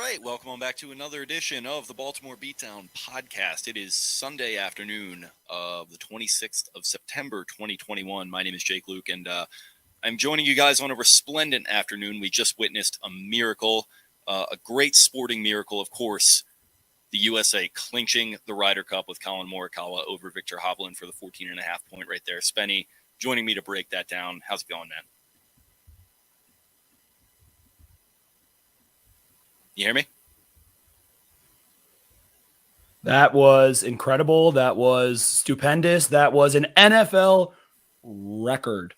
right, welcome on back to another edition of the Baltimore Beatdown podcast. It is Sunday afternoon of the 26th of September, 2021. My name is Jake Luke, and I'm joining you guys on a resplendent afternoon. We just witnessed a miracle, a great sporting miracle, of course. The USA clinching the Ryder Cup with Collin Morikawa over Viktor Hovland for the 14.5 point right there. Spenny joining me to break that down. How's it going, man? You hear me? That was incredible. That was stupendous. That was an NFL record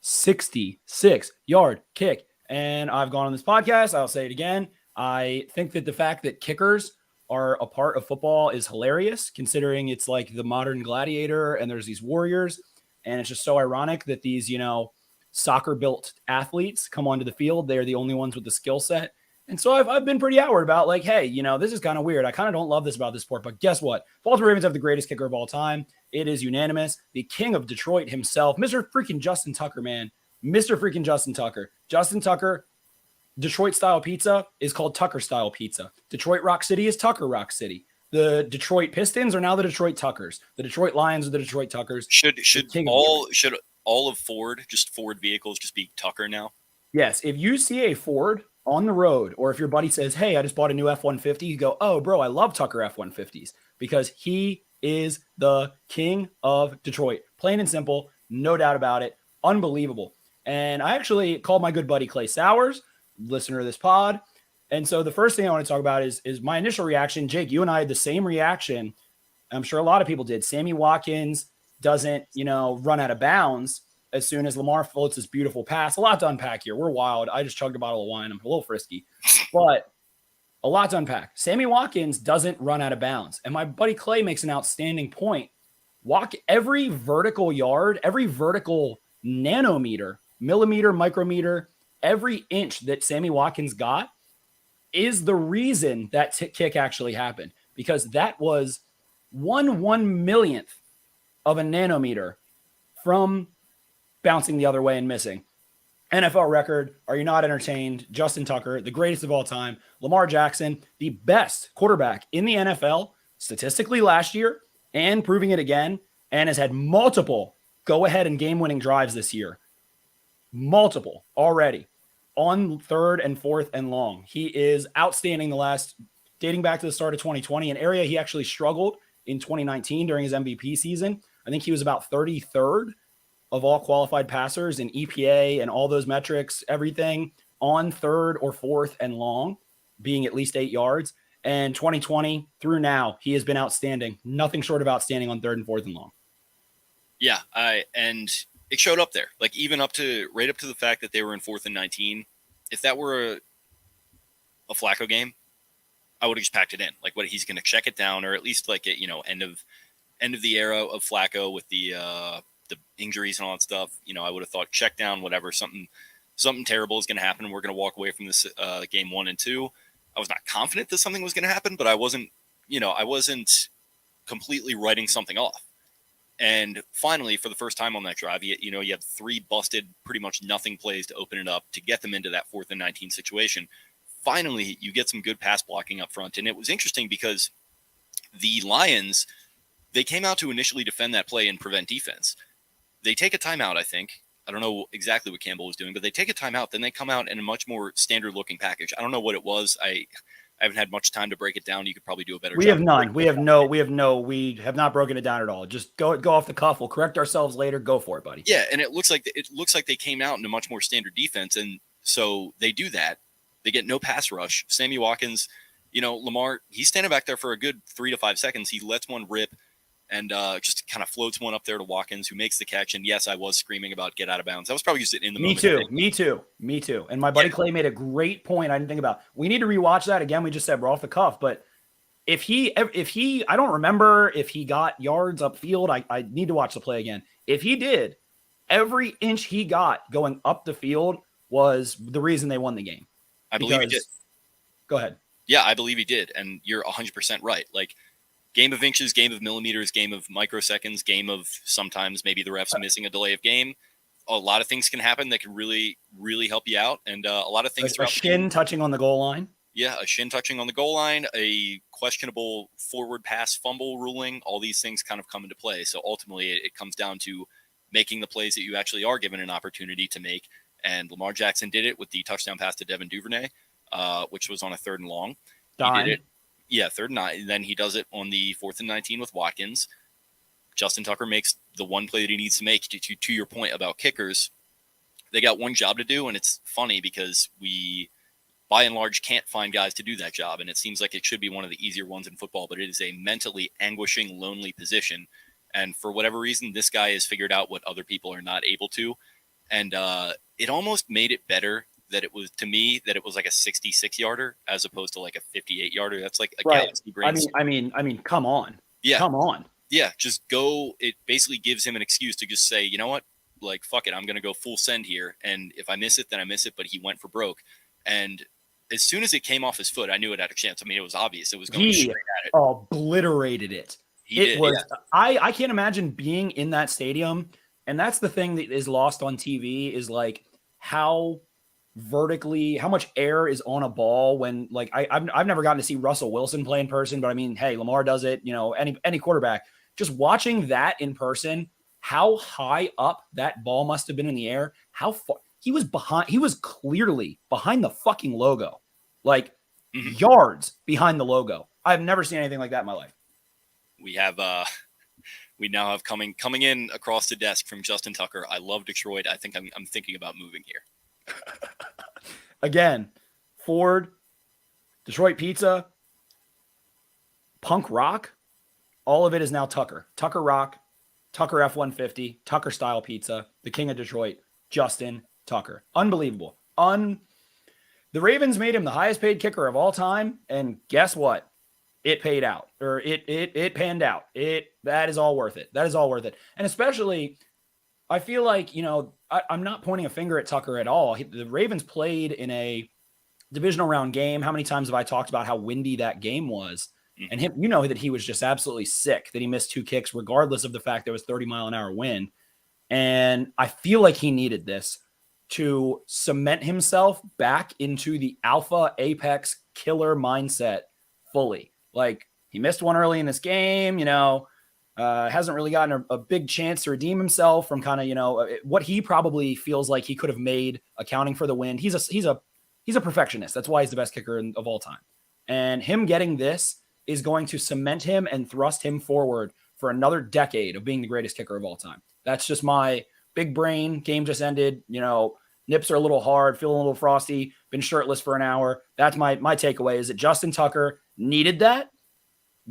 66-yard kick. And I've gone on this podcast. I'll say it again. I think that the fact that kickers are a part of football is hilarious, considering it's like the modern gladiator and there's these warriors. And it's just so ironic that these, soccer built athletes come onto the field. They're the only ones with the skill set. And so I've been pretty outward about like, hey, this is kind of weird. I kind of don't love this about this sport, but guess what? Baltimore Ravens have the greatest kicker of all time. It is unanimous. The king of Detroit himself, Mr. freaking Justin Tucker, man. Mr. freaking Justin Tucker. Justin Tucker, Detroit-style pizza is called Tucker-style pizza. Detroit Rock City is Tucker Rock City. The Detroit Pistons are now the Detroit Tuckers. The Detroit Lions are the Detroit Tuckers. Should all of Ford vehicles just be Tucker now? Yes. If you see a Ford on the road, or if your buddy says, hey, I just bought a new F-150, you go, oh, bro, I love Tucker F-150s because he is the king of Detroit. Plain and simple, no doubt about it. Unbelievable. And I actually called my good buddy Clay Sowers, listener of this pod. And so the first thing I want to talk about is my initial reaction. Jake, you and I had the same reaction. I'm sure a lot of people did. Sammy Watkins doesn't, run out of bounds as soon as Lamar floats this beautiful pass. A lot to unpack here. We're wild. I just chugged a bottle of wine. I'm a little frisky, but a lot to unpack. Sammy Watkins doesn't run out of bounds. And my buddy Clay makes an outstanding point. Every vertical yard, every vertical nanometer, millimeter, micrometer, every inch that Sammy Watkins got is the reason that kick actually happened, because that was 1/1,000,000th of a nanometer from bouncing the other way and missing. NFL record. Are you not entertained? Justin Tucker, the greatest of all time. Lamar Jackson, the best quarterback in the NFL statistically last year and proving it again, and has had multiple go-ahead and game-winning drives this year. Multiple already on third and fourth and long. He is outstanding dating back to the start of 2020, an area he actually struggled in 2019 during his MVP season. I think he was about 33rd of all qualified passers in EPA and all those metrics, everything on third or fourth and long, being at least 8 yards. And 2020 through now, he has been outstanding. Nothing short of outstanding on third and fourth and long. Yeah, and it showed up there. Like even right up to the fact that they were in 4th and 19. If that were a Flacco game, I would have just packed it in. Like what he's going to check it down, or at least like it, end of the era of Flacco with the injuries and all that stuff. I would have thought check down, whatever, something terrible is going to happen. We're going to walk away from this game 1 and 2. I was not confident that something was going to happen, but I wasn't completely writing something off. And finally, for the first time on that drive, you had 3 busted, pretty much nothing plays to open it up to get them into that 4th and 19 situation. Finally, you get some good pass blocking up front. And it was interesting because the Lions, they came out to initially defend that play and prevent defense. They take a timeout, I think. I don't know exactly what Campbell was doing, but they take a timeout. Then they come out in a much more standard-looking package. I don't know what it was. I haven't had much time to break it down. You could probably do a better job. We have none. We have not broken it down at all. Just go off the cuff. We'll correct ourselves later. Go for it, buddy. Yeah, and it looks like they came out in a much more standard defense, and so they do that. They get no pass rush. Sammy Watkins, Lamar, he's standing back there for a good 3 to 5 seconds. He lets one rip and just kind of floats one up there to Watkins, who makes the catch. And yes, I was screaming about get out of bounds. I was probably just in the moment. Me too. And my buddy Clay made a great point I didn't think about. We need to rewatch that again. We just said we're off the cuff, but if he, I don't remember if he got yards upfield. I need to watch the play again. If he did, every inch he got going up the field was the reason they won the game. I believe he did. Go ahead. Yeah, I believe he did. And you're 100% right. Like, game of inches, game of millimeters, game of microseconds, game of sometimes maybe the refs missing a delay of game. A lot of things can happen that can really, really help you out. And a lot of things. A shin touching on the goal line. Yeah, a shin touching on the goal line, a questionable forward pass fumble ruling, all these things kind of come into play. So ultimately, it comes down to making the plays that you actually are given an opportunity to make. And Lamar Jackson did it with the touchdown pass to Devin Duvernay, which was on a 3rd and long. He did it. Yeah, 3rd and 9. Then he does it on the 4th and 19 with Watkins. Justin Tucker makes the one play that he needs to make. To your point about kickers, they got one job to do, and it's funny because we, by and large, can't find guys to do that job, and it seems like it should be one of the easier ones in football, but it is a mentally anguishing, lonely position, and for whatever reason, this guy has figured out what other people are not able to, and it almost made it better that it was, to me, that it was like a 66-yarder as opposed to like a 58-yarder. That's like a galaxy brain. I mean, come on. Yeah. Come on. Yeah, just go. It basically gives him an excuse to just say, you know what, like, fuck it, I'm going to go full send here. And if I miss it, then I miss it. But he went for broke. And as soon as it came off his foot, I knew it had a chance. I mean, it was obvious. It was going straight at it. Obliterated it. It was. Yeah. I can't imagine being in that stadium. And that's the thing that is lost on TV is like how much air is on a ball when, like, I've never gotten to see Russell Wilson play in person, but I mean, hey, Lamar does it, you know, any quarterback. Just watching that in person, how high up that ball must have been in the air, how far he was clearly behind the fucking logo, like yards behind the logo. I've never seen anything like that in my life. We now have coming in across the desk from Justin Tucker. I love Detroit. I think I'm thinking about moving here. Again, Ford, Detroit Pizza, Punk Rock, all of it is now Tucker. Tucker Rock, Tucker F-150, Tucker Style Pizza, the King of Detroit, Justin Tucker. Unbelievable. The Ravens made him the highest paid kicker of all time, and guess what? It paid out, or it panned out. That is all worth it. That is all worth it. And especially, I feel like, you know, I'm not pointing a finger at Tucker at all. The Ravens played in a divisional round game. How many times have I talked about how windy that game was? And him, you know, that he was just absolutely sick, that he missed 2 kicks, regardless of the fact there was 30-mile-an-hour wind. And I feel like he needed this to cement himself back into the alpha apex killer mindset fully. Like, he missed one early in this game, you know, hasn't really gotten a big chance to redeem himself from kind of, you know, what he probably feels like he could have made accounting for the wind. He's a perfectionist. That's why he's the best kicker of all time. And him getting this is going to cement him and thrust him forward for another decade of being the greatest kicker of all time. That's just my big brain. Game just ended. You know, nips are a little hard, feeling a little frosty, been shirtless for an hour. That's my takeaway, is that Justin Tucker needed that,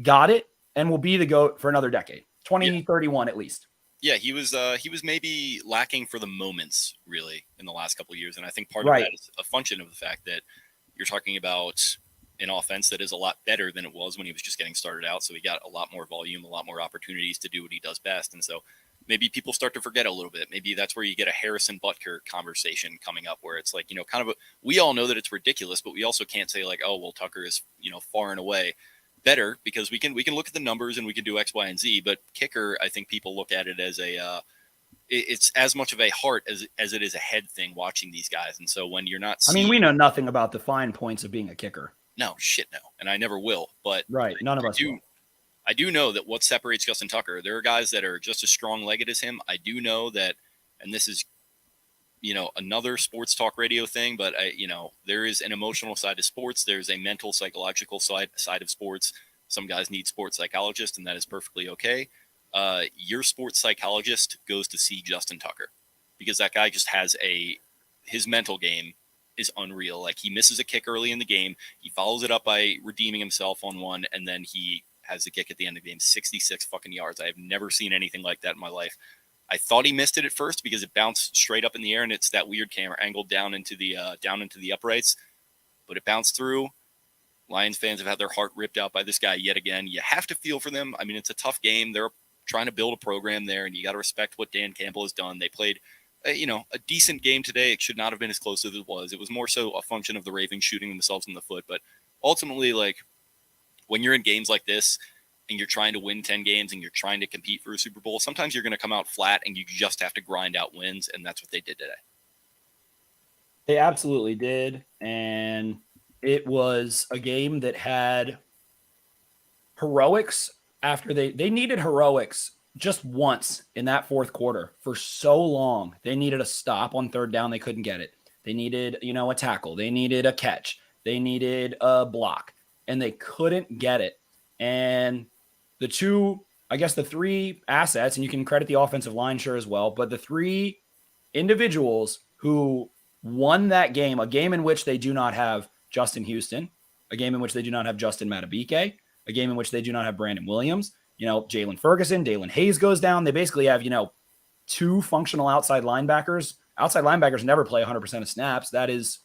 got it, and will be the GOAT for another decade, 2031 at least. Yeah, he was maybe lacking for the moments, really, in the last couple of years. And I think part of that is a function of the fact that you're talking about an offense that is a lot better than it was when he was just getting started out. So he got a lot more volume, a lot more opportunities to do what he does best. And so maybe people start to forget a little bit. Maybe that's where you get a Harrison Butker conversation coming up, where it's like, you know, kind of we all know that it's ridiculous, but we also can't say like, oh, well, Tucker is, you know, far and away better, because we can look at the numbers and we can do X, Y, and Z. But kicker, I think people look at it as it's as much of a heart as it is a head thing watching these guys. And so when you're not seeing, we know nothing about the fine points of being a kicker. No, shit, no. And I never will. But none of us will. I do know that what separates Justin Tucker, there are guys that are just as strong-legged as him. I do know that, and this is, you know, another sports talk radio thing, but you know, there is an emotional side to sports. There's a mental, psychological side of sports. Some guys need sports psychologists, and that is perfectly okay. Your sports psychologist goes to see Justin Tucker, because that guy just has his mental game is unreal. Like, he misses a kick early in the game, he follows it up by redeeming himself on one, and then he has the kick at the end of the game, 66 fucking yards. I have never seen anything like that in my life. I thought he missed it at first because it bounced straight up in the air, and it's that weird camera angle down into the uprights, but it bounced through. Lions fans have had their heart ripped out by this guy yet again. You have to feel for them. I mean, it's a tough game. They're trying to build a program there, and you got to respect what Dan Campbell has done. They played a decent game today. It should not have been as close as it was. It was more so a function of the Ravens shooting themselves in the foot. But ultimately, like, when you're in games like this and you're trying to win 10 games and you're trying to compete for a Super Bowl, sometimes you're going to come out flat and you just have to grind out wins. And that's what they did today. They absolutely did. And It was a game that had heroics after they needed heroics just once in that fourth quarter for so long. They needed a stop on third down. They couldn't get it. They needed, a tackle. They needed a catch. They needed a block, and they couldn't get it. And the three assets, and you can credit the offensive line sure as well, but the three individuals who won that game, a game in which they do not have Justin Houston, a game in which they do not have Justin Matabike, a game in which they do not have Brandon Williams, Jalen Ferguson, Dalen Hayes goes down. They basically have, two functional outside linebackers. Outside linebackers never play 100% of snaps. That is,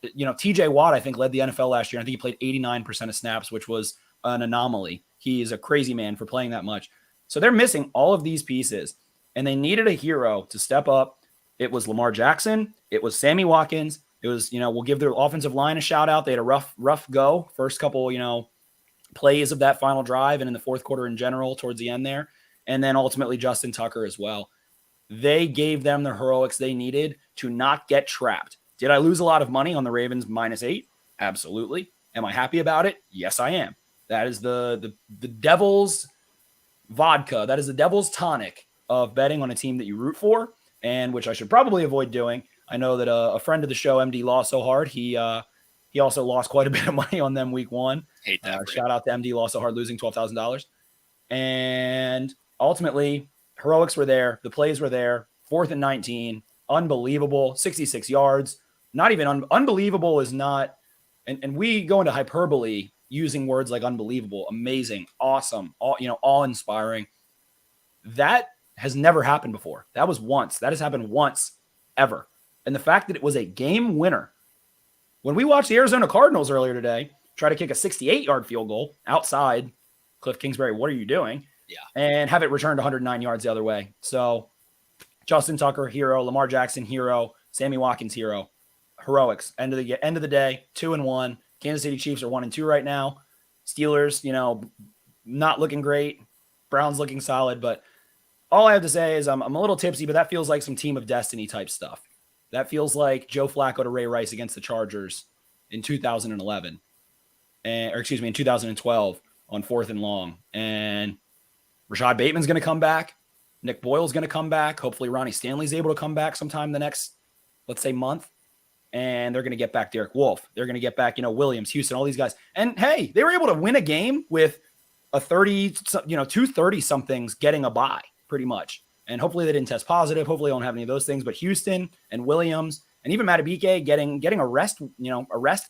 TJ Watt, I think, led the NFL last year. I think he played 89% of snaps, which was an anomaly. He is a crazy man for playing that much. So they're missing all of these pieces, and they needed a hero to step up. It was Lamar Jackson. It was Sammy Watkins. It was, we'll give their offensive line a shout out. They had a rough go first couple, plays of that final drive and in the fourth quarter in general towards the end there. And then ultimately Justin Tucker as well. They gave them the heroics they needed to not get trapped. Did I lose a lot of money on the Ravens -8? Absolutely. Am I happy about it? Yes, I am. That is the devil's vodka. That is the devil's tonic of betting on a team that you root for, and which I should probably avoid doing. I know that a friend of the show, MD Lost So Hard, he also lost quite a bit of money on them week 1. Hate that. Shout out to MD Lost So Hard, losing $12,000. And ultimately, heroics were there. The plays were there. 4th and 19. Unbelievable. 66 yards. Not even unbelievable is not. And we go into hyperbole using words like unbelievable, amazing, awesome, awe-inspiring. That has never happened before. That was once. That has happened once ever. And the fact that it was a game winner. When we watched the Arizona Cardinals earlier today try to kick a 68-yard field goal outside Cliff Kingsbury, what are you doing? Yeah. And have it returned 109 yards the other way. So Justin Tucker, hero. Lamar Jackson, hero. Sammy Watkins, hero. Heroics. End of the day, 2-1. Kansas City Chiefs are 1-2 right now. Steelers, not looking great. Browns looking solid. But all I have to say is I'm a little tipsy, but that feels like some Team of Destiny type stuff. That feels like Joe Flacco to Ray Rice against the Chargers in 2011. In 2012 on 4th and long. And Rashad Bateman's going to come back. Nick Boyle's going to come back. Hopefully Ronnie Stanley's able to come back sometime the next, let's say, month. And they're going to get back Derek Wolfe. They're going to get back, Williams, Houston, all these guys. And hey, they were able to win a game with a 2 30-somethings getting a bye, pretty much. And hopefully they didn't test positive. Hopefully they don't have any of those things. But Houston and Williams and even Matabike getting a rest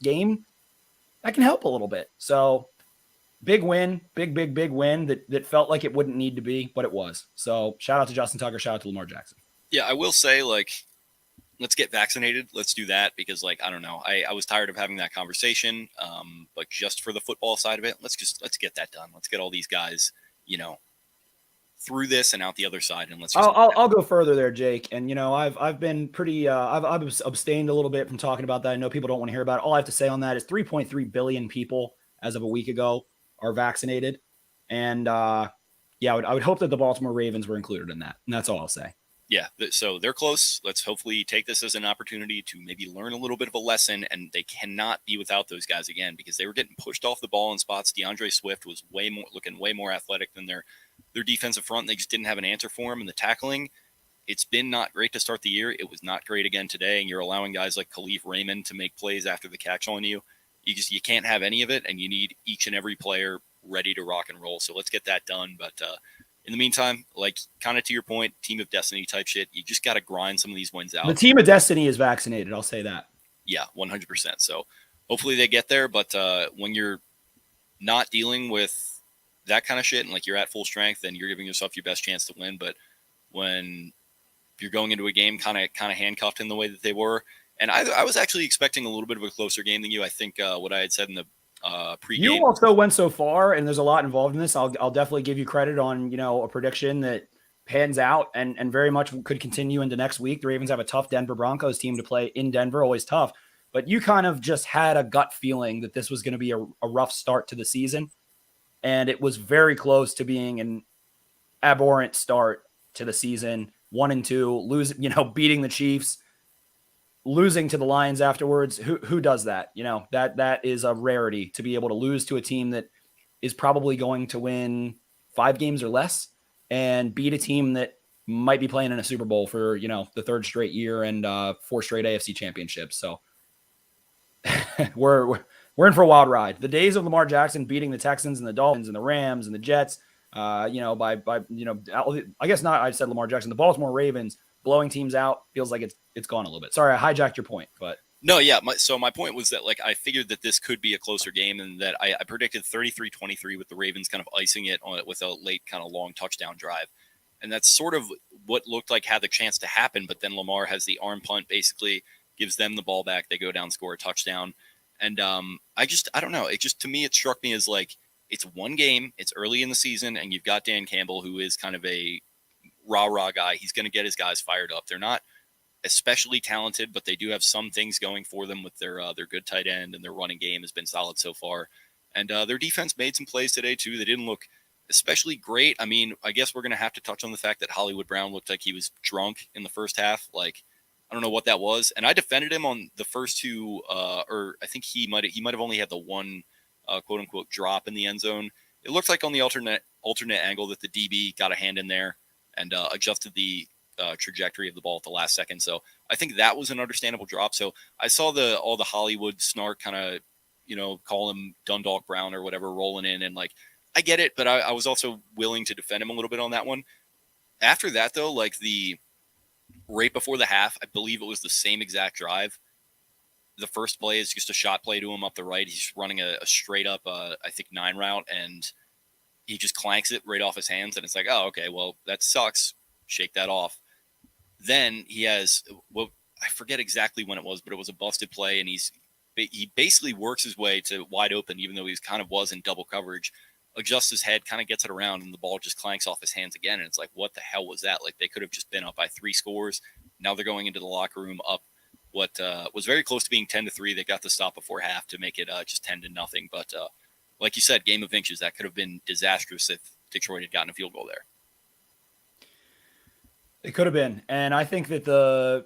game, that can help a little bit. So big win, big win that felt like it wouldn't need to be, but it was. So shout out to Justin Tucker, shout out to Lamar Jackson. Yeah, I will say, let's get vaccinated. Let's do that because, I don't know. I was tired of having that conversation. But just for the football side of it, let's get that done. Let's get all these guys, through this and out the other side. And I'll go further there, Jake. And, I've been pretty, I've abstained a little bit from talking about that. I know people don't want to hear about it. All I have to say on that is 3.3 billion people as of a week ago are vaccinated. And, I would hope that the Baltimore Ravens were included in that. And that's all I'll say. Yeah, so they're close. Let's hopefully take this as an opportunity to maybe learn a little bit of a lesson, and they cannot be without those guys again because they were getting pushed off the ball in spots. DeAndre Swift was looking way more athletic than their defensive front. They just didn't have an answer for him. And the tackling, it's been not great to start the year. It was not great again today, and you're allowing guys like Khalif Raymond to make plays after the catch on you. You can't have any of it, and you need each and every player ready to rock and roll. So let's get that done. But in the meantime, kind of to your point, Team of Destiny type shit, you just got to grind some of these wins out. The Team of Destiny is vaccinated. I'll say that. Yeah, 100%. So hopefully they get there. But when you're not dealing with that kind of shit and you're at full strength, then you're giving yourself your best chance to win. But when you're going into a game kind of handcuffed in the way that they were, and I was actually expecting a little bit of a closer game than you. I think what I had said in the pregame. You also went so far, and there's a lot involved in this. I'll definitely give you credit on a prediction that pans out and very much could continue into next week. The Ravens have a tough Denver Broncos team to play in Denver, always tough. But you kind of just had a gut feeling that this was going to be a rough start to the season, and it was very close to being an abhorrent start to the season. 1-2, beating the Chiefs. losing to the Lions afterwards, who does that? You know, that is a rarity to be able to lose to a team that is probably going to win 5 games or less and beat a team that might be playing in a Super Bowl for, you know, the 3rd straight year and 4 straight AFC championships. So we're in for a wild ride. The days of Lamar Jackson beating the Texans and the Dolphins and the Rams and the Jets, you know, by you know, I guess not. I said Lamar Jackson, the Baltimore Ravens blowing teams out feels like it's gone a little bit. Sorry, I hijacked your point, but no, yeah. So my point was that, like, I figured that this could be a closer game, and that I predicted 33-23 with the Ravens kind of icing it on it with a late kind of long touchdown drive. And that's sort of what looked like had the chance to happen. But then Lamar has the arm punt, basically gives them the ball back. They go down, score a touchdown. And I don't know. It just, to me, it struck me as like, it's one game, it's early in the season, and you've got Dan Campbell, who is kind of a rah-rah guy. He's going to get his guys fired up. They're not especially talented, but they do have some things going for them with their good tight end, and their running game has been solid so far. And their defense made some plays today too. They didn't look especially great. I mean, I guess we're going to have to touch on the fact that Hollywood Brown looked like he was drunk in the first half. Like, I don't know what that was. And I defended him on the first 2, or I think he might have only had the one quote unquote drop in the end zone. It looked like on the alternate angle that the DB got a hand in there and adjusted the trajectory of the ball at the last second. So I think that was an understandable drop. So I saw all the Hollywood snark kind of, you know, call him Dundalk Brown or whatever rolling in, and like, I get it, but I was also willing to defend him a little bit on that one. After that, though, like right before the half, I believe it was the same exact drive. The first play is just a shot play to him up the right. He's running a straight up, I think, 9 route, and he just clanks it right off his hands. And it's like, oh, okay, well, that sucks. Shake that off. Then he has, well, I forget exactly when it was, but it was a busted play, and he basically works his way to wide open, even though he was in double coverage. Adjusts his head, kind of gets it around, and the ball just clanks off his hands again. And it's like, what the hell was that? Like, they could have just been up by 3 scores. Now they're going into the locker room up what was very close to being 10-3. They got the stop before half to make it just 10-0. But like you said, game of inches, that could have been disastrous if Detroit had gotten a field goal there. It could have been. And I think that the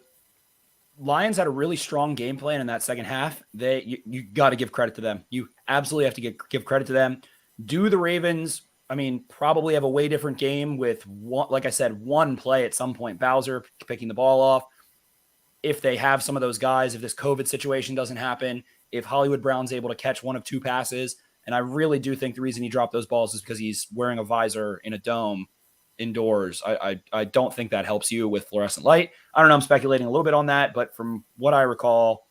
Lions had a really strong game plan in that second half. You got to give credit to them. You absolutely have to give credit to them. Do the Ravens, I mean, probably have a way different game with, like I said, one play at some point, Bowser picking the ball off. If they have some of those guys, if this COVID situation doesn't happen, if Hollywood Brown's able to catch 1 of 2 passes, and I really do think the reason he dropped those balls is because he's wearing a visor in a dome indoors. I don't think that helps you with fluorescent light. I don't know. I'm speculating a little bit on that, but from what I recall,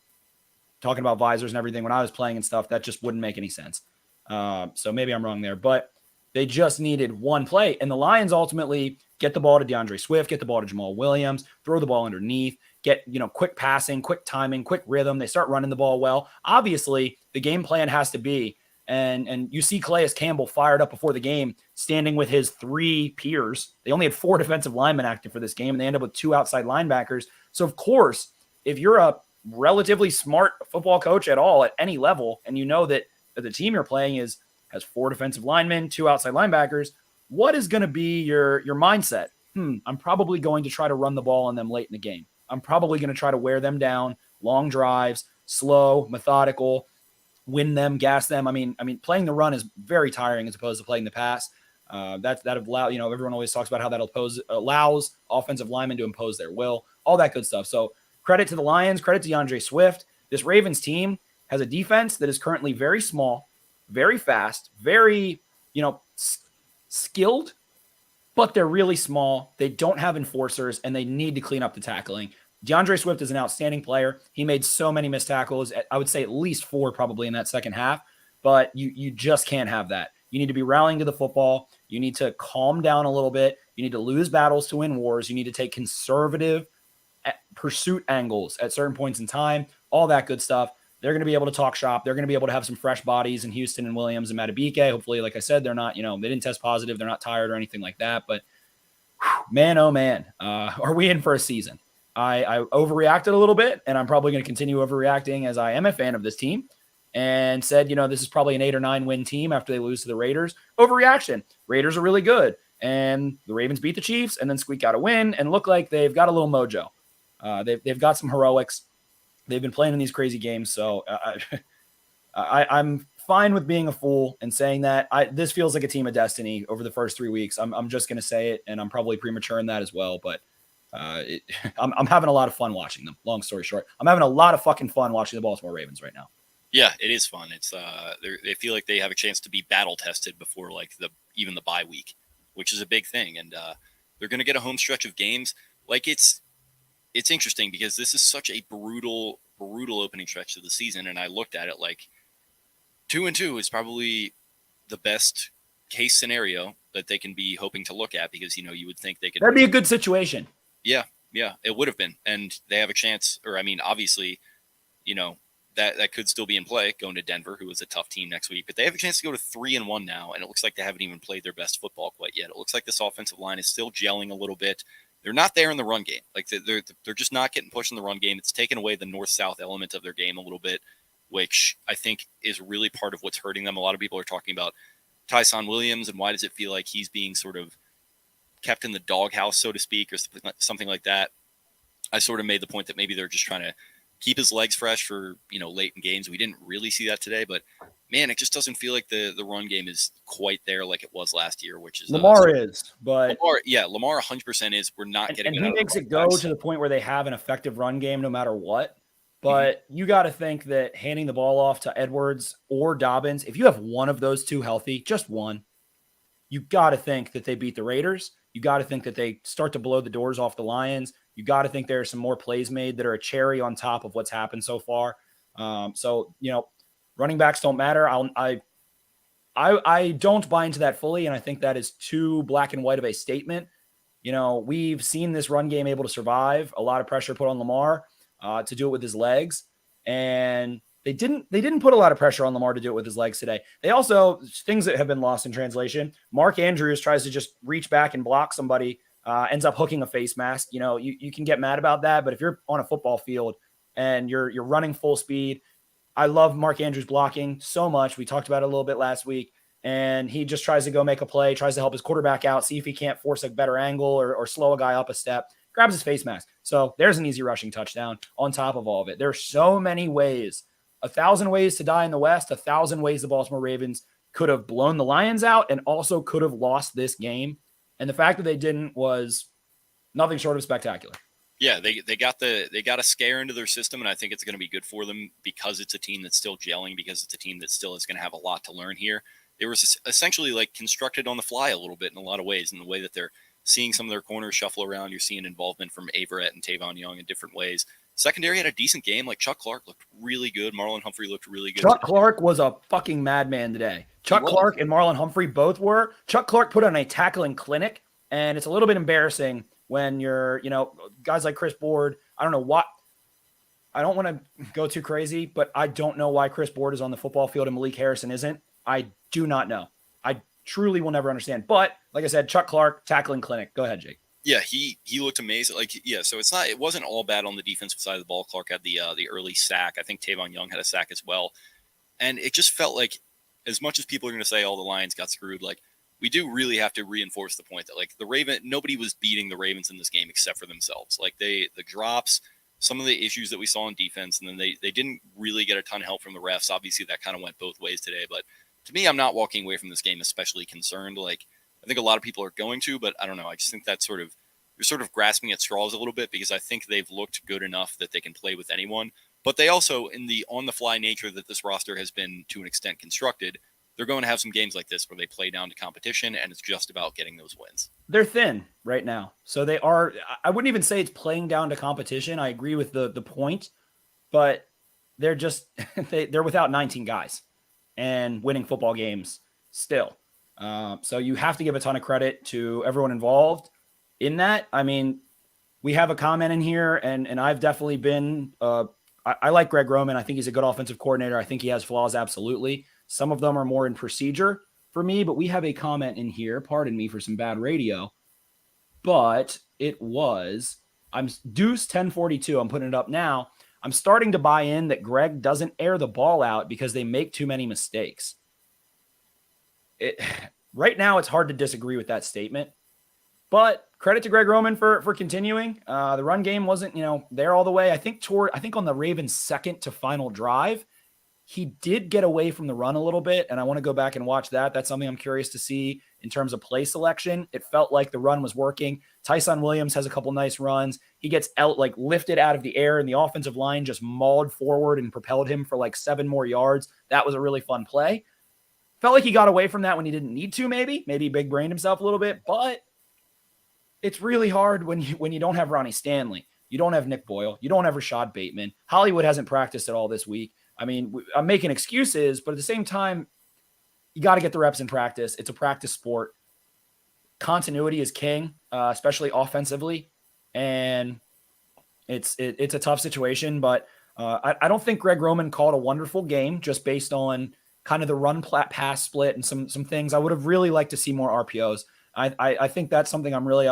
talking about visors and everything when I was playing and stuff, that just wouldn't make any sense. So maybe I'm wrong there, but they just needed one play. And the Lions ultimately get the ball to DeAndre Swift, get the ball to Jamal Williams, throw the ball underneath, get, quick passing, quick timing, quick rhythm. They start running the ball well. Obviously, the game plan has to be, and you see Calais Campbell fired up before the game, standing with his 3 peers. They only had 4 defensive linemen active for this game, and they end up with 2 outside linebackers. So, of course, if you're a relatively smart football coach at all at any level, and you know that the team you're playing has 4 defensive linemen, 2 outside linebackers, what is going to be your mindset? I'm probably going to try to run the ball on them late in the game. I'm probably going to try to wear them down, long drives, slow, methodical, win them, gas them. I mean, playing the run is very tiring as opposed to playing the pass. That allow, everyone always talks about how that allows offensive linemen to impose their will, all that good stuff. So credit to the Lions, credit to DeAndre Swift. This Ravens team has a defense that is currently very small, very fast, very, skilled, but they're really small. They don't have enforcers, and they need to clean up the tackling. DeAndre Swift is an outstanding player. He made so many missed tackles. I would say at least 4 probably in that second half, but you just can't have that. You need to be rallying to the football. You need to calm down a little bit. You need to lose battles to win wars. You need to take conservative pursuit angles at certain points in time, all that good stuff. They're going to be able to talk shop. They're going to be able to have some fresh bodies in Houston and Williams and Matabike. Hopefully, like I said, they're not, they didn't test positive. They're not tired or anything like that. But man, oh man, are we in for a season? I overreacted a little bit, and I'm probably going to continue overreacting as I am a fan of this team, and said, this is probably an 8 or 9 win team after they lose to the Raiders. Overreaction. Raiders are really good, and the Ravens beat the Chiefs and then squeak out a win and look like they've got a little mojo. They've got some heroics. They've been playing in these crazy games, so I'm fine with being a fool and saying that. This feels like a team of destiny over the first 3 weeks. I'm just going to say it, and I'm probably premature in that as well. But I'm having a lot of fun watching them. Long story short, I'm having a lot of fucking fun watching the Baltimore Ravens right now. Yeah, it is fun. It's they feel like they have a chance to be battle tested before like even the bye week, which is a big thing, and they're going to get a home stretch of games. Like it's interesting because this is such a brutal opening stretch of the season, and I looked at it like 2-2 is probably the best case scenario that they can be hoping to look at, because you would think they could. That'd be a good situation. Yeah, it would have been, and they have a chance. Or I mean, obviously, that could still be in play going to Denver, who is a tough team next week. But they have a chance to go to 3-1 now, and it looks like they haven't even played their best football quite yet. It looks like this offensive line is still gelling a little bit. They're not there in the run game. Like they're just not getting pushed in the run game. It's taken away the north-south element of their game a little bit, which I think is really part of what's hurting them. A lot of people are talking about Tyson Williams and why does it feel like he's being sort of kept in the doghouse, so to speak, or something like that. I sort of made the point that maybe they're just trying to keep his legs fresh for, late in games. We didn't really see that today, but man, it just doesn't feel like the run game is quite there like it was last year, which is Lamar is, but Lamar 100% is. We're not getting and he makes it go to the point where they have an effective run game no matter what. But you got to think that handing the ball off to Edwards or Dobbins, if you have one of those two healthy, just one, you got to think that they beat the Raiders. You got to think that they start to blow the doors off the Lions. You got to think there are some more plays made that are a cherry on top of what's happened so far. So running backs don't matter. I don't buy into that fully, and I think that is too black and white of a statement. We've seen this run game able to survive. A lot of pressure put on Lamar to do it with his legs, and they didn't put a lot of pressure on Lamar to do it with his legs today. They also, things that have been lost in translation, Mark Andrews tries to just reach back and block somebody, ends up hooking a face mask. You can get mad about that, but if you're on a football field and you're running full speed, I love Mark Andrews blocking so much. We talked about it a little bit last week, and he just tries to go make a play, tries to help his quarterback out, see if he can't force a better angle or slow a guy up a step, grabs his face mask. So there's an easy rushing touchdown on top of all of it. There are so many ways, 1,000 ways to die in the West, 1,000 ways the Baltimore Ravens could have blown the Lions out and also could have lost this game. And the fact that they didn't was nothing short of spectacular. Yeah, they got a scare into their system, and I think it's going to be good for them because it's a team that's still gelling, because it's a team that still is going to have a lot to learn here. They were essentially like constructed on the fly a little bit in a lot of ways, in the way that they're seeing some of their corners shuffle around. You're seeing involvement from Averett and Tavon Young in different ways. Secondary had a decent game. Like Chuck Clark looked really good. Marlon Humphrey looked really good. Chuck Clark was a fucking madman today. Chuck Clark and Marlon Humphrey both were. Chuck Clark put on a tackling clinic, and it's a little bit embarrassing when you're, guys like Chris Board. I don't know what. I don't want to go too crazy, but I don't know why Chris Board is on the football field and Malik Harrison isn't. I do not know. I truly will never understand. But like I said, Chuck Clark, tackling clinic. Go ahead, Jake. Yeah, he looked amazing. So it wasn't all bad on the defensive side of the ball. Clark had the early sack. I think Tavon Young had a sack as well. And it just felt like, as much as people are going to say, the Lions got screwed, like, we do really have to reinforce the point that, like, nobody was beating the Ravens in this game except for themselves. Like, the drops, some of the issues that we saw on defense, and then they didn't really get a ton of help from the refs. Obviously, that kind of went both ways today. But to me, I'm not walking away from this game especially concerned. Like, I think a lot of people are going to, but I don't know. I just think that's you're sort of grasping at straws a little bit, because I think they've looked good enough that they can play with anyone. But they also, in the on-the-fly nature that this roster has been to an extent constructed, they're going to have some games like this where they play down to competition, and it's just about getting those wins. They're thin right now. So they are, I wouldn't even say it's playing down to competition. I agree with the point, but they're just, they're without 19 guys and winning football games still. So you have to give a ton of credit to everyone involved in that. I mean, we have a comment in here, and I've definitely been, I like Greg Roman. I think he's a good offensive coordinator. I think he has flaws, absolutely. Some of them are more in procedure for me, but we have a comment in here. Pardon me for some bad radio, but it was, I'm Deuce 1042. I'm putting it up now. I'm starting to buy in that Greg doesn't air the ball out because they make too many mistakes. Right now, it's hard to disagree with that statement, but credit to Greg Roman for continuing. The run game wasn't, there all the way. I think on the Ravens' second to final drive, he did get away from the run a little bit, and I want to go back and watch that. That's something I'm curious to see in terms of play selection. It felt like the run was working. Tyson Williams has a couple nice runs. He gets lifted out of the air, and the offensive line just mauled forward and propelled him for like 7 more yards. That was a really fun play. Felt like he got away from that when he didn't need to, maybe big brained himself a little bit, but it's really hard when you don't have Ronnie Stanley. You don't have Nick Boyle. You don't have Rashad Bateman. Hollywood hasn't practiced at all this week. I mean, I'm making excuses, but at the same time, you got to get the reps in practice. It's a practice sport. Continuity is king, especially offensively. And it's a tough situation, but I don't think Greg Roman called a wonderful game just based on kind of the run pass split and some things. I would have really liked to see more RPOs. I think that's something I'm really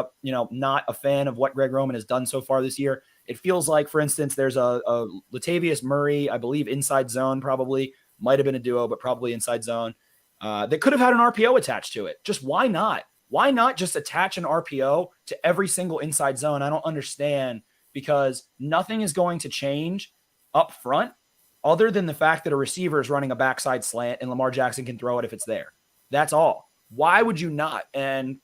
not a fan of what Greg Roman has done so far this year. It feels like, for instance, there's a Latavius Murray, I believe inside zone, probably might have been a duo, but probably inside zone that could have had an RPO attached to it. Just why not? Why not just attach an RPO to every single inside zone? I don't understand, because nothing is going to change up front other than the fact that a receiver is running a backside slant and Lamar Jackson can throw it if it's there. That's all. Why would you not? And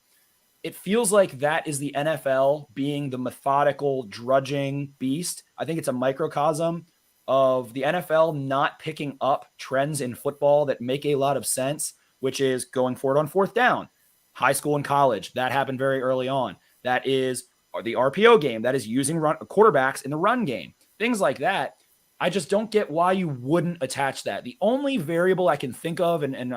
it feels like that is the NFL being the methodical, drudging beast. I think it's a microcosm of the NFL not picking up trends in football that make a lot of sense, which is going for it on fourth down. High school and college, that happened very early on. That is the RPO game. That is using quarterbacks in the run game. Things like that. I just don't get why you wouldn't attach that. The only variable I can think of, and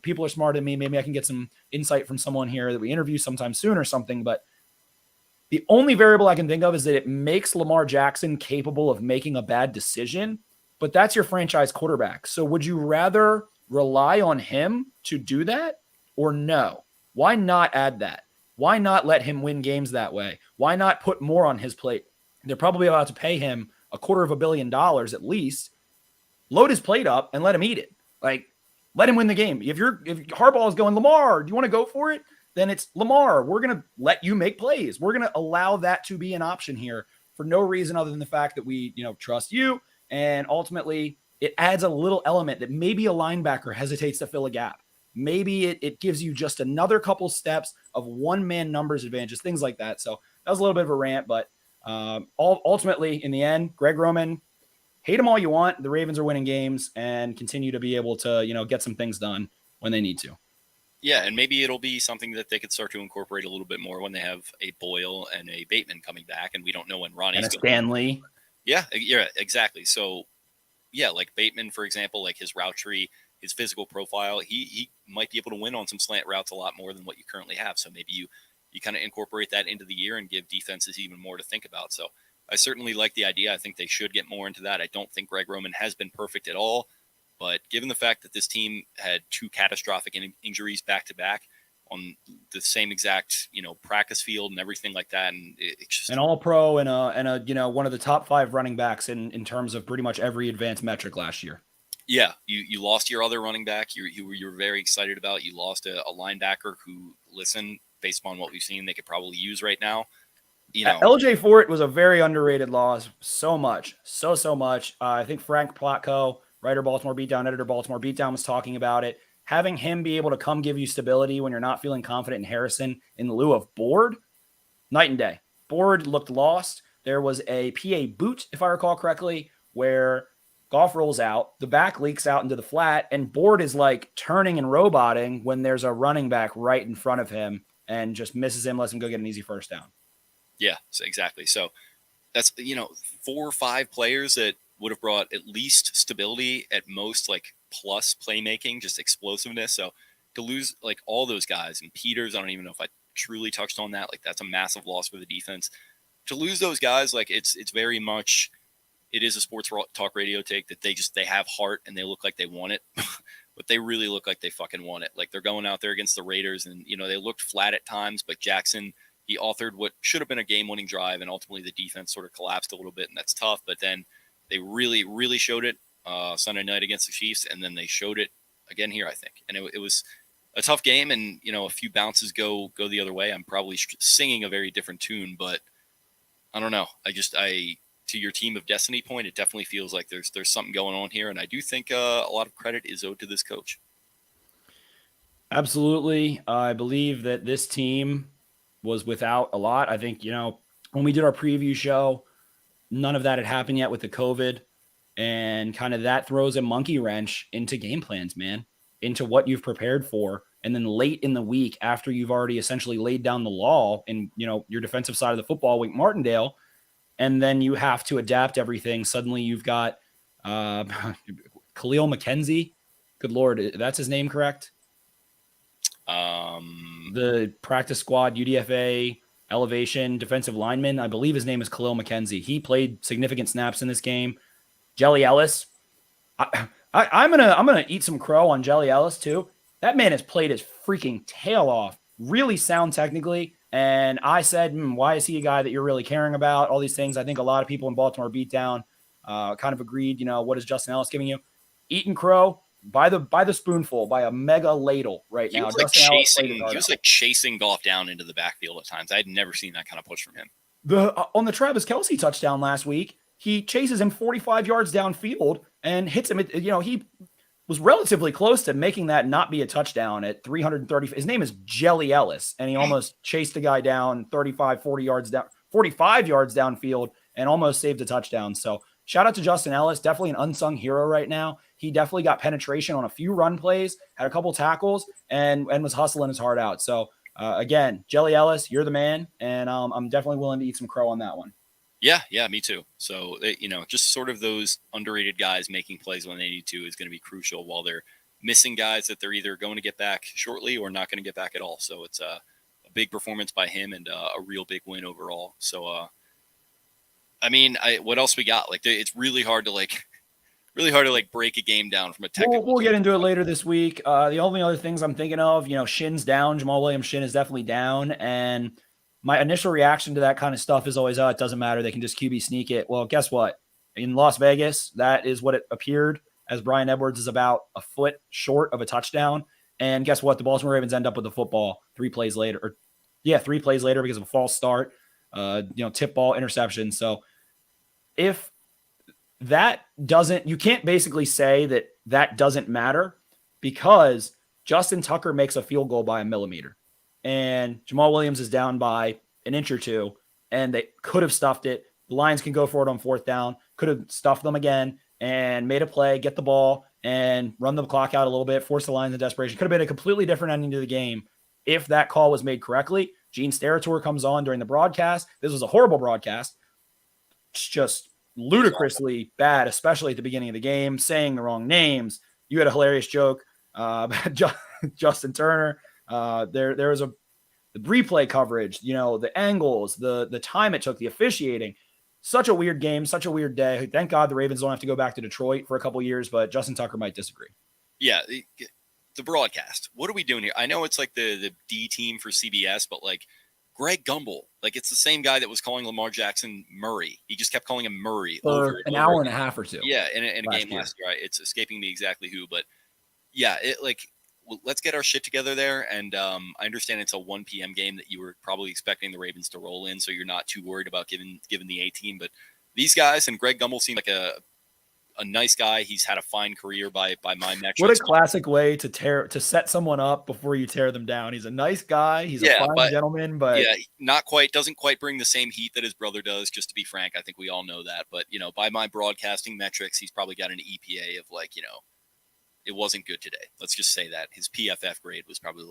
people are smarter than me. Maybe I can get some insight from someone here that we interview sometime soon or something. But the only variable I can think of is that it makes Lamar Jackson capable of making a bad decision. But that's your franchise quarterback. So would you rather rely on him to do that or no? Why not add that? Why not let him win games that way? Why not put more on his plate? They're probably about to pay him $250 million at least. Load his plate up and let him eat it. Let him win the game. If Harbaugh is going, Lamar, do you want to go for it? Then it's Lamar. We're going to let you make plays. We're going to allow that to be an option here for no reason other than the fact that we, trust you. And ultimately, it adds a little element that maybe a linebacker hesitates to fill a gap. Maybe it gives you just another couple steps of one-man numbers advantages, things like that. So that was a little bit of a rant, but ultimately, in the end, Greg Roman, hate him all you want. The Ravens are winning games and continue to be able to, get some things done when they need to. Yeah, and maybe it'll be something that they could start to incorporate a little bit more when they have a Boyle and a Bateman coming back, and we don't know when Ronnie's going. Stanley. Yeah, exactly. So, yeah, like Bateman, for example, like his route tree, his physical profile, he might be able to win on some slant routes a lot more than what you currently have. So maybe you kind of incorporate that into the year and give defenses even more to think about. So I certainly like the idea. I think they should get more into that. I don't think Greg Roman has been perfect at all, but given the fact that this team had 2 catastrophic injuries back to back on the same exact, practice field and everything like that. And it's just an all-pro and a one of the top 5 running backs in terms of pretty much every advanced metric last year. Yeah, you lost your other running back you were very excited about. You lost a linebacker who, listen, based upon what we've seen, they could probably use right now. LJ Fort was a very underrated loss. So much. I think Frank Platko, writer Baltimore Beatdown, editor Baltimore Beatdown, was talking about it. Having him be able to come give you stability when you're not feeling confident in Harrison in lieu of Board, night and day. Board looked lost. There was a PA boot, if I recall correctly, where Goff rolls out, the back leaks out into the flat, and Board is turning and roboting when there's a running back right in front of him and just misses him, lets him go get an easy first down. Yeah, so exactly. So that's, 4 or 5 players that would have brought at least stability, at most plus playmaking, just explosiveness. So to lose all those guys, and Peters, I don't even know if I truly touched on that. That's a massive loss for the defense. To lose those guys, it's very much, it is a sports talk radio take that they have heart and they look like they want it, but they really look like they fucking want it. They're going out there against the Raiders and, they looked flat at times, but Jackson, he authored what should have been a game-winning drive, and ultimately the defense sort of collapsed a little bit, and that's tough. But then they really, really showed it Sunday night against the Chiefs, and then they showed it again here, I think. And it was a tough game, and a few bounces go the other way, I'm probably singing a very different tune. But I don't know. I to your team of destiny point, it definitely feels like there's something going on here, and I do think a lot of credit is owed to this coach. Absolutely. I believe that this team was without a lot. I think, when we did our preview show, none of that had happened yet with the COVID, and kind of that throws a monkey wrench into game plans, man, into what you've prepared for. And then late in the week, after you've already essentially laid down the law in, your defensive side of the football, Wink Martindale, and then you have to adapt everything. Suddenly you've got Khalil McKenzie. Good Lord, that's his name, correct? The practice squad UDFA elevation defensive lineman. I believe his name is Khalil McKenzie. He played significant snaps in this game. Jelly Ellis. I'm gonna eat some crow on Jelly Ellis too. That man has played his freaking tail off. Really sound technically. And I said, why is he a guy that you're really caring about? All these things. I think a lot of people in Baltimore beat down kind of agreed, what is Justin Ellis giving you? Eating crow by the spoonful, by a mega ladle right now. He was like chasing Goff down into the backfield at times. I had never seen that kind of push from him. On the Travis Kelce touchdown last week, he chases him 45 yards downfield and hits him. He was relatively close to making that not be a touchdown at 330. His name is Jelly Ellis, and he almost chased the guy down 35, 40 yards down, 45 yards downfield, and almost saved a touchdown. So shout out to Justin Ellis, definitely an unsung hero right now. He definitely got penetration on a few run plays, had a couple tackles, and was hustling his heart out. So again, Jelly Ellis, you're the man, and I'm definitely willing to eat some crow on that one. Yeah, me too. So, just sort of those underrated guys making plays when they need to is going to be crucial, while they're missing guys that they're either going to get back shortly or not going to get back at all. So it's a big performance by him and a real big win overall. So, what else we got? Like, it's really hard to break a game down from a technical. We'll get into it later this week. The only other things I'm thinking of, Shin's down. Jamal Williams' shin is definitely down, and my initial reaction to that kind of stuff is always, it doesn't matter. They can just QB sneak it. Well, guess what? In Las Vegas, that is what it appeared, as Bryan Edwards is about a foot short of a touchdown. And guess what? The Baltimore Ravens end up with the football 3 plays later because of a false start, tip ball, interception. So if that doesn't, you can't basically say that doesn't matter, because Justin Tucker makes a field goal by a millimeter. And Jamal Williams is down by an inch or two, and they could have stuffed it. The Lions can go for it on 4th down, could have stuffed them again and made a play, get the ball, and run the clock out a little bit, force the Lions into desperation. Could have been a completely different ending to the game if that call was made correctly. Gene Steratore comes on during the broadcast. This was a horrible broadcast. It's just ludicrously bad, especially at the beginning of the game, saying the wrong names. You had a hilarious joke Justin Turner. There was the replay coverage, the angles, the time it took, the officiating. Such a weird game, such a weird day. Thank God the Ravens don't have to go back to Detroit for a couple years, but Justin Tucker might disagree. Yeah, the broadcast. What are we doing here? I know it's like the D team for CBS, but like Greg Gumbel, like it's the same guy that was calling Lamar Jackson Murray. He just kept calling him Murray for an hour and a half or two. Yeah, in a game last year. It's escaping me exactly who, but yeah, let's get our shit together there. And I understand it's a 1 p.m. game that you were probably expecting the Ravens to roll in, so you're not too worried about giving the A team. But these guys, and Greg Gumbel seemed like a nice guy. He's had a fine career by my metrics. What a classic way to set someone up before you tear them down. He's a nice guy. He's a fine gentleman, but doesn't quite bring the same heat that his brother does. Just to be frank, I think we all know that. But by my broadcasting metrics, he's probably got an EPA of it wasn't good today. Let's just say that his PFF grade was probably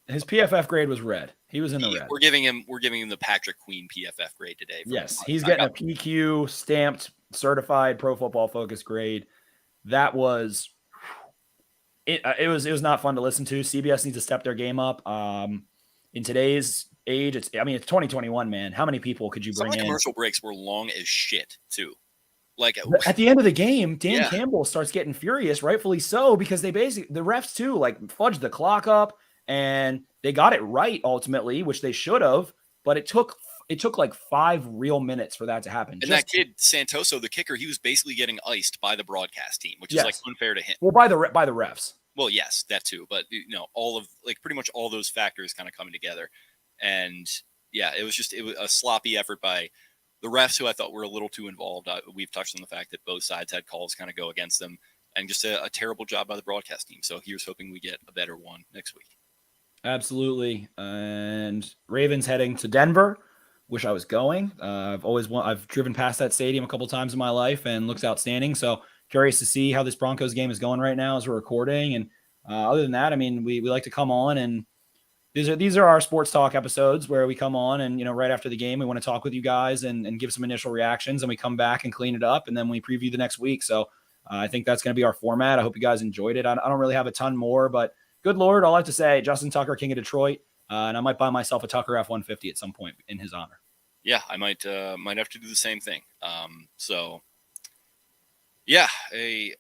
his PFF grade was red. He was in the red. We're giving him the Patrick Queen PFF grade today. Yes, he's getting a PQ stamped certified Pro Football Focus grade. That was it. It was not fun to listen to. CBS needs to step their game up. In today's age, it's 2021, man. How many people could you bring in? Commercial breaks were long as shit too. Like at the end of the game, Dan Campbell starts getting furious, rightfully so, because the refs too fudged the clock up, and they got it right ultimately, which they should have, but it took like 5 real minutes for that to happen. And that kid Santoso, the kicker, he was basically getting iced by the broadcast team, which is unfair to him. Well, by the refs. Well, yes, that too, but all of pretty much all those factors kind of coming together, and yeah, it was a sloppy effort by the refs who I thought were a little too involved. We've touched on the fact that both sides had calls kind of go against them, and just a terrible job by the broadcast team. So here's hoping we get a better one next week. Absolutely. And Ravens heading to Denver. Wish I was going. I've driven past that stadium a couple times in my life and looks outstanding. So curious to see how this Broncos game is going right now as we're recording. And other than that, I mean, we like to come on, and these are our sports talk episodes where we come on and, right after the game, we want to talk with you guys and give some initial reactions, and we come back and clean it up, and then we preview the next week. So I think that's going to be our format. I hope you guys enjoyed it. I don't really have a ton more, but good Lord, all I have to say, Justin Tucker, King of Detroit, and I might buy myself a Tucker F-150 at some point in his honor. Yeah, I might have to do the same thing. So yeah, a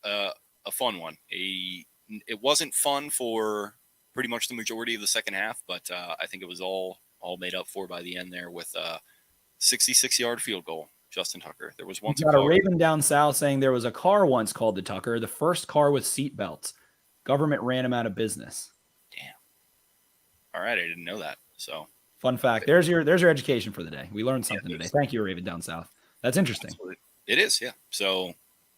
fun one. It wasn't fun for pretty much the majority of the second half, but I think it was all made up for by the end there with a 66-yard field goal. Justin Tucker. There was once a Raven down south saying there was a car once called the Tucker, the first car with seat belts. Government ran him out of business. Damn. All right, I didn't know that. So fun fact. There's your education for the day. We learned something today. Thank you, Raven down south. That's interesting. Absolutely. It is, yeah. So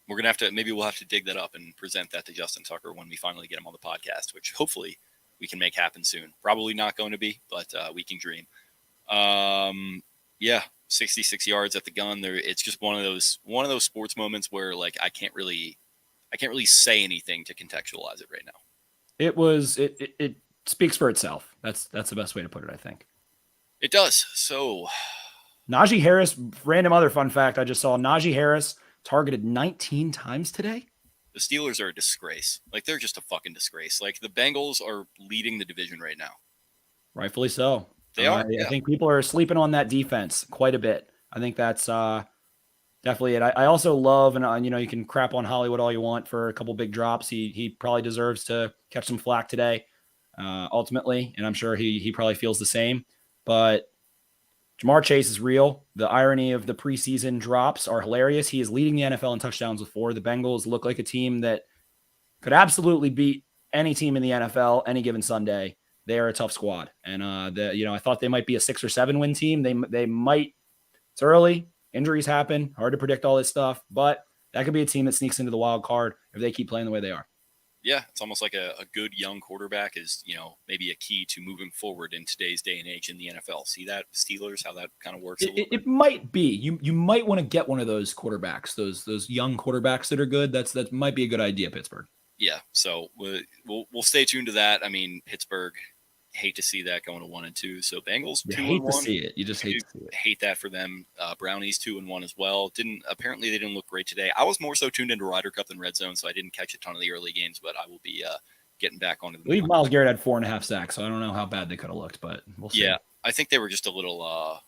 we're gonna we'll have to dig that up and present that to Justin Tucker when we finally get him on the podcast, which hopefully we can make happen soon. Probably not going to be, but we can dream. Yeah, 66 yards at the gun. There, it's just one of those sports moments where I can't really say anything to contextualize it right now. It speaks for itself. That's the best way to put it, I think. It does. So Najee Harris, random other fun fact I just saw, Najee Harris targeted 19 times today. The Steelers are a disgrace. They're just a fucking disgrace. The Bengals are leading the division right now. Rightfully so. They are. I think people are sleeping on that defense quite a bit. I think that's definitely it. I also love, and you can crap on Hollywood all you want for a couple big drops. He probably deserves to catch some flack today, ultimately, and I'm sure he probably feels the same. But Jamar Chase is real. The irony of the preseason drops are hilarious. He is leading the NFL in touchdowns with 4. The Bengals look like a team that could absolutely beat any team in the NFL any given Sunday. They are a tough squad, and I thought they might be a 6 or 7 win team. They might. It's early. Injuries happen. Hard to predict all this stuff, but that could be a team that sneaks into the wild card if they keep playing the way they are. Yeah, it's almost like a good young quarterback is, maybe a key to moving forward in today's day and age in the NFL. See that Steelers, how that kind of works a little bit? It might be. You might want to get one of those quarterbacks, those young quarterbacks that are good. That might be a good idea, Pittsburgh. Yeah, so we'll stay tuned to that. I mean, Pittsburgh, hate to see that going to 1-2. So Bengals 2-1. Hate to see it. You just hate to see it. Hate that for them. Brownies 2-1 as well. Apparently they didn't look great today. I was more so tuned into Ryder Cup than Red Zone, so I didn't catch a ton of the early games, but I will be getting back onto the. I believe Myles Garrett had 4.5 sacks, so I don't know how bad they could have looked, but we'll see. Yeah, I think they were just a little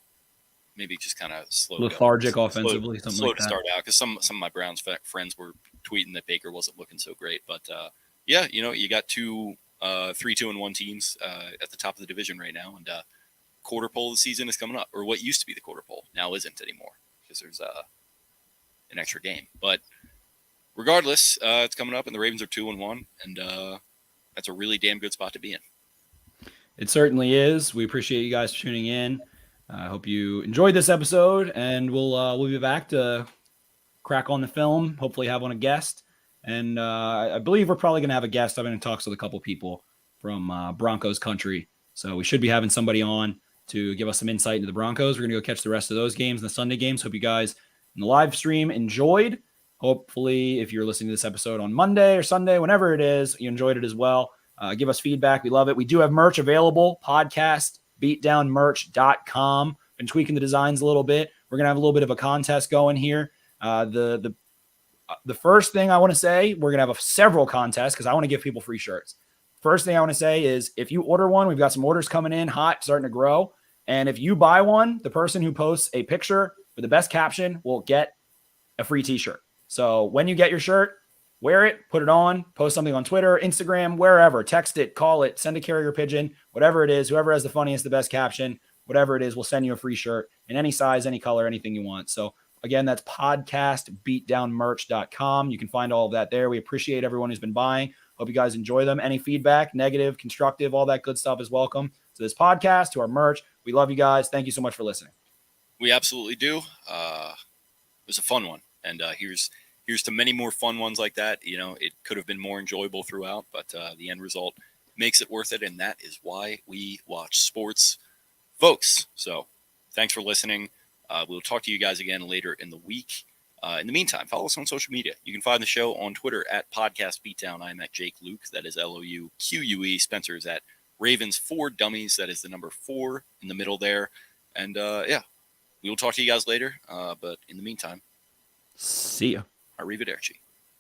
maybe just kind of slow, lethargic offensively, slow to start out, because some of my Browns friends were tweeting that Baker wasn't looking so great, but yeah, you got 3 2-1 teams at the top of the division right now, and quarter pole of the season is coming up, or what used to be the quarter pole now isn't anymore because there's an extra game. But regardless, it's coming up, and the Ravens are 2-1, and that's a really damn good spot to be in. It certainly is. We appreciate you guys tuning in. I hope you enjoyed this episode, and we'll be back to crack on the film. Hopefully, have on a guest. And I believe we're probably going to have a guest. I've been in talks with a couple people from Broncos country. So we should be having somebody on to give us some insight into the Broncos. We're going to go catch the rest of those games, the Sunday games. Hope you guys in the live stream enjoyed. Hopefully, if you're listening to this episode on Monday or Sunday, whenever it is, you enjoyed it as well. Give us feedback. We love it. We do have merch available. Podcastbeatdownmerch.com. Been tweaking the designs a little bit. We're going to have a little bit of a contest going here. The first thing I want to say, we're going to have several contests because I want to give people free shirts. First thing I want to say is if you order one, we've got some orders coming in hot, starting to grow. And if you buy one, the person who posts a picture with the best caption will get a free t-shirt. So when you get your shirt, wear it, put it on, post something on Twitter, Instagram, wherever, text it, call it, send a carrier pigeon, whatever it is, whoever has the funniest, the best caption, whatever it is, we'll send you a free shirt in any size, any color, anything you want. So Again, that's podcastbeatdownmerch.com. You can find all of that there. We appreciate everyone who's been buying. Hope you guys enjoy them. Any feedback, negative, constructive, all that good stuff is welcome to this podcast, to our merch. We love you guys. Thank you so much for listening. We absolutely do. It was a fun one. And here's to many more fun ones like that. You know, it could have been more enjoyable throughout, but the end result makes it worth it. And that is why we watch sports, folks. So thanks for listening. We'll talk to you guys again later in the week. In the meantime, follow us on social media. You can find the show on Twitter at Podcast Beatdown. I'm at Jake Luke. That is LOUQUE. Spencer is at Ravens 4 Dummies. That is the number 4 in the middle there. And yeah, we will talk to you guys later. But in the meantime, see ya. Arrivederci.